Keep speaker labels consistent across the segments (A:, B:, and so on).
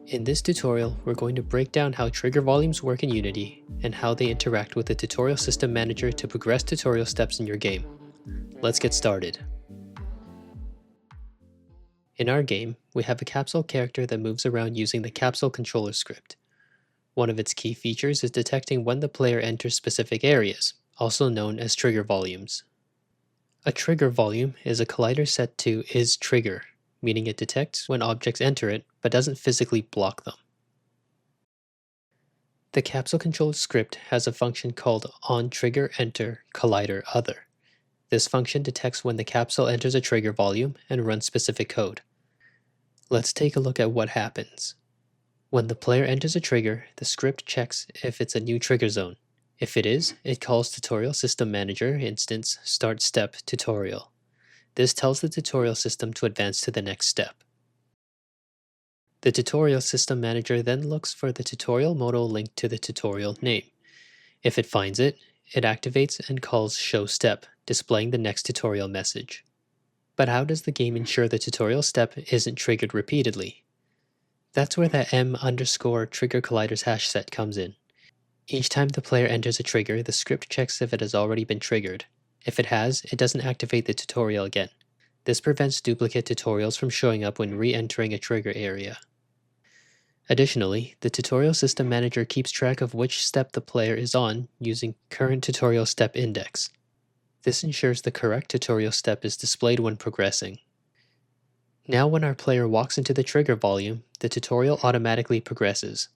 A: In this tutorial, we're going to break down how trigger volumes work in Unity and how they interact with the Tutorial System Manager to progress tutorial steps in your game. Let's get started. In our game, we have a capsule character that moves around using the capsule controller script. One of its key features is detecting when the player enters specific areas, also known as trigger volumes. A trigger volume is a collider set to isTrigger, meaning it detects when objects enter it but doesn't physically block them. The capsule controller script has a function called onTriggerEnterColliderOther. This function detects when the capsule enters a trigger volume and runs specific code. Let's take a look at what happens. When the player enters a trigger, the script checks if it's a new trigger zone. If it is, it calls Tutorial System Manager instance start step tutorial. This tells the tutorial system to advance to the next step. The Tutorial System Manager then looks for the tutorial modal linked to the tutorial name. If it finds it, it activates and calls Show Step, displaying the next tutorial message. But how does the game ensure the tutorial step isn't triggered repeatedly? That's where the m_trigger_colliders hash set comes in. Each time the player enters a trigger, the script checks if it has already been triggered. If it has, it doesn't activate the tutorial again. This prevents duplicate tutorials from showing up when re-entering a trigger area. Additionally, the Tutorial System Manager keeps track of which step the player is on using current tutorial step index. This ensures the correct tutorial step is displayed when progressing. Now when our player walks into the trigger volume, the tutorial automatically progresses.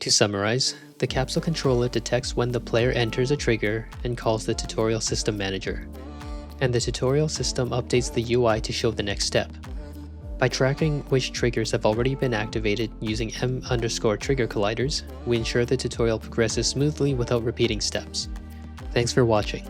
A: To summarize, the capsule controller detects when the player enters a trigger and calls the Tutorial System Manager, and the tutorial system updates the UI to show the next step. By tracking which triggers have already been activated using m_trigger colliders, we ensure the tutorial progresses smoothly without repeating steps. Thanks for watching.